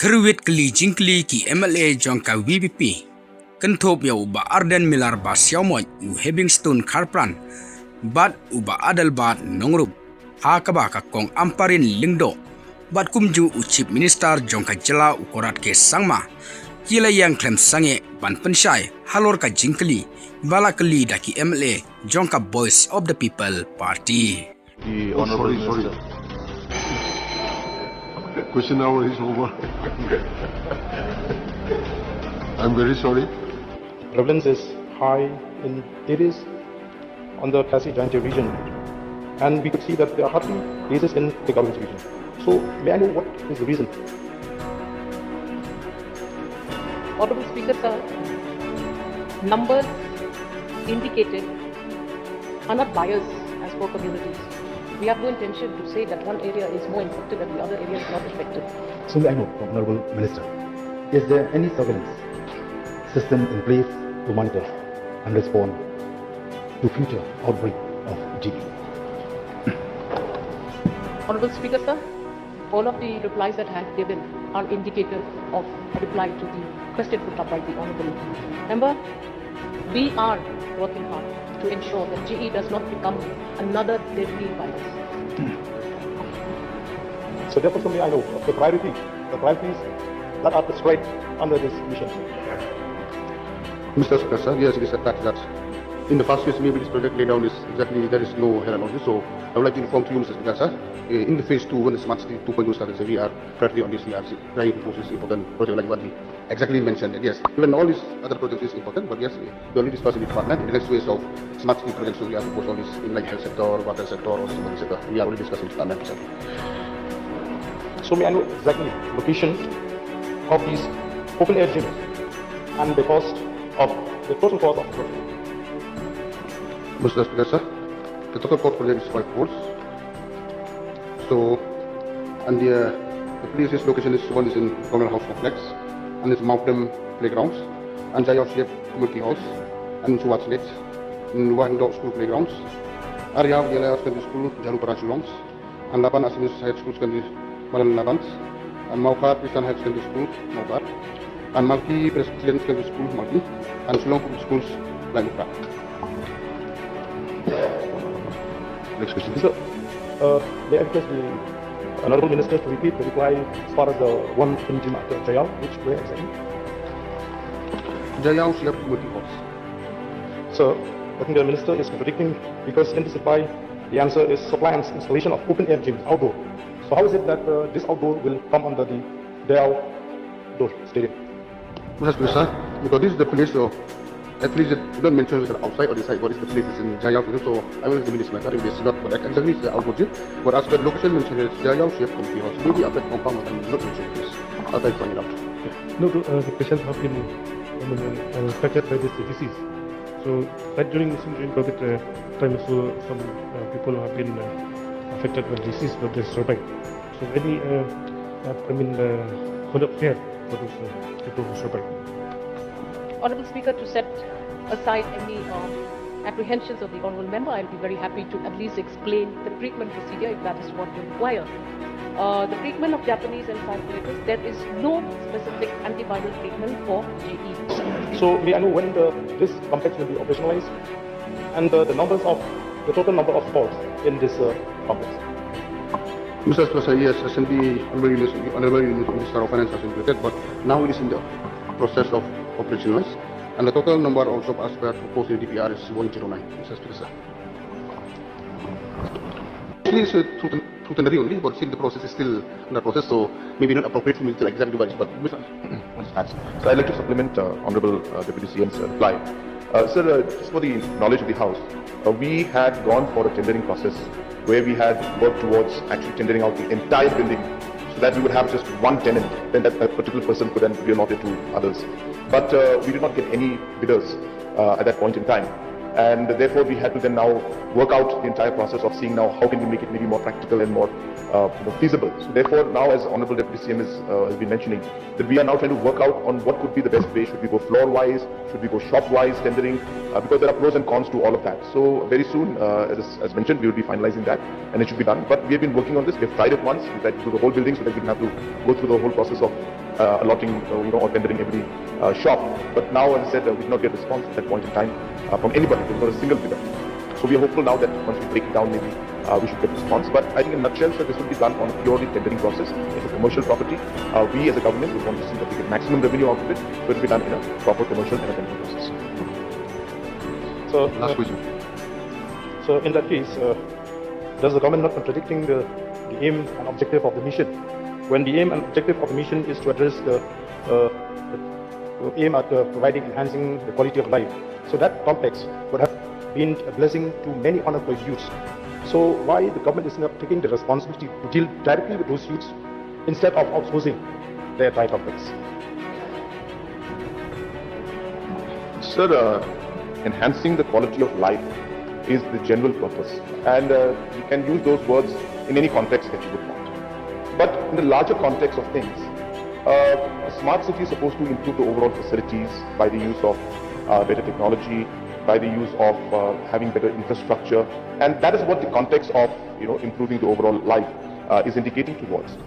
Thruwit kli jingkylli ki MLA jongka VPP. Kenthop ya uba Arden Milar ba siamoy u Hebingstone Karpran. Bat uba Adelbad Nongrup. Ha kaba ka kong Ampareen lingdo. Bat kumju u Chief Minister jongka jela ukorat ke sangma. Kila ieng Khlem sangeh ban pensyai halor ka jingkylli. Bala kli daki MLA jongka Voice of the People Party. The Honorable sorry. Question hour is over. I'm very sorry. prevalence is high in areas on the Khasi Jaintia region, and we could see that there are hardly cases in the Garbage region. So, may I know what is the reason? Honorable Speaker, sir, numbers indicated are not biased as for communities. We have no intention to say that one area is more infected and the other area is not affected. So I know, Honorable Minister, is there any surveillance system in place to monitor and respond to future outbreak of GB? Honorable Speaker, sir, all of the replies that I have given are indicative of a reply to the question put up by the Honorable Member. We are working hard to ensure that GE does not become another deadly virus. So, therefore, may I know the priorities that are prescribed under this mission? Mr. Speaker, sir, yes, it is a fact that in the first phase, maybe this project laid down is exactly there is no head on this. So I would like to inform to you, Mr. Speaker, sir, in the phase 2, when the Smart City 2.0 started, so we are currently on this. We are trying to push this important project like what we exactly mentioned. Yes, even all these other projects is important, but yes, we only discuss in the department. In the next phase of Smart City projects, so we have to push all this in like health sector, water sector, or civil sector. We are already discussing in the department, sir. So, may I know exactly location of these open air gyms and the cost of the total cost of the project? Mr. Speaker, sir, the total cost project is 5 crores. So, and the previous location is one is in Conrad House Complex, and it's Mountain Playgrounds, and Jaya Shape Community House, and Suwat Lake, and Wahindok School Playgrounds, Area Yellow Secondary School, Jalu Parachi Longs, and Laban Asimis High School Secondary Maran Labans, and Maukar Christian High Secondary School, Maukar, and Malki Presbyterian Secondary School, Malki, and Shillong Public Schools, Langukra. Next question. So, may I request the Honorable Minister to repeat the reply as far as the one in gym at Jayal, which where exactly? Jaya Shape Community House. So, I think the Minister is contradicting because in this reply, the answer is supply and installation of open air gyms outdoor. So, how is it that this outdoor will come under the Jayal Stadium? Mr. Speaker, sir, because this is the place of at least you don't mention whether outside or inside. What is the place is in Jaya, so I will give this matter. It is not correct. Exactly, it's the outdoor gym. But as the location mentioned is Jaya Shape Community House. Maybe after compound, I will not mention this. I'll try to find it out. No, the patients have been affected by this disease. So, right during COVID time, so some people have been affected by disease, but they survived. So, any, hold up care for those people who survived. Honorable Speaker, to set aside any apprehensions of the Honorable Member, I'll be very happy to at least explain the treatment procedure if that is what you require. The treatment of Japanese encephalitis, there is no specific antiviral treatment for GE. So, may I know when this complex will be operationalized and the total number of falls in this complex? Mr. Speaker, yes, Assembly Honorable Minister of Finance has indicated, but now it is in the process of operationalized, and the total number also as per proposed in DPR is 109. Mr. Speaker, sir. Actually, it's through the only, but still the process is still under process, so maybe not appropriate for me to exactly what it is, but So I'd like to supplement Honorable Deputy CM's reply. Sir, just for the knowledge of the House, we had gone for a tendering process where we had worked towards actually tendering out the entire building so that we would have just one tenant, then that particular person could then give an order to others. But we did not get any bidders at that point in time. And therefore, we had to then now work out the entire process of seeing now how can we make it maybe more practical and more feasible. So therefore, now as Honorable Deputy CM has been mentioning, that we are now trying to work out on what could be the best way. Should we go floor-wise? Should we go shop-wise tendering? Because there are pros and cons to all of that. So very soon, as mentioned, we will be finalizing that and it should be done. But we have been working on this. We have tried it once. We tried to do the whole building so that we didn't have to go through the whole process of allotting, or tendering every shop. But now, as I said, we did not get a response at that point in time from anybody. There was not a single bidder. So we are hopeful now that once we break it down, maybe we should get a response. But I think in a nutshell, sir, this will be done on a purely tendering process. It's a commercial property. We as a government would want to see that we get maximum revenue out of it. So it will be done in a proper commercial and a tendering process. So, Last question. So in that case, does the government not contradicting the aim and objective of the mission? When the aim and objective of the mission is to address the aim at providing, enhancing the quality of life. So that complex would have been a blessing to many unemployed youths. So why the government is not taking the responsibility to deal directly with those youths instead of outsourcing their entire complex? Sir, enhancing the quality of life is the general purpose, and you can use those words in any context that you would want. But in the larger context of things, a smart city is supposed to improve the overall facilities by the use of better technology, by the use of having better infrastructure, and that is what the context of improving the overall life is indicating towards.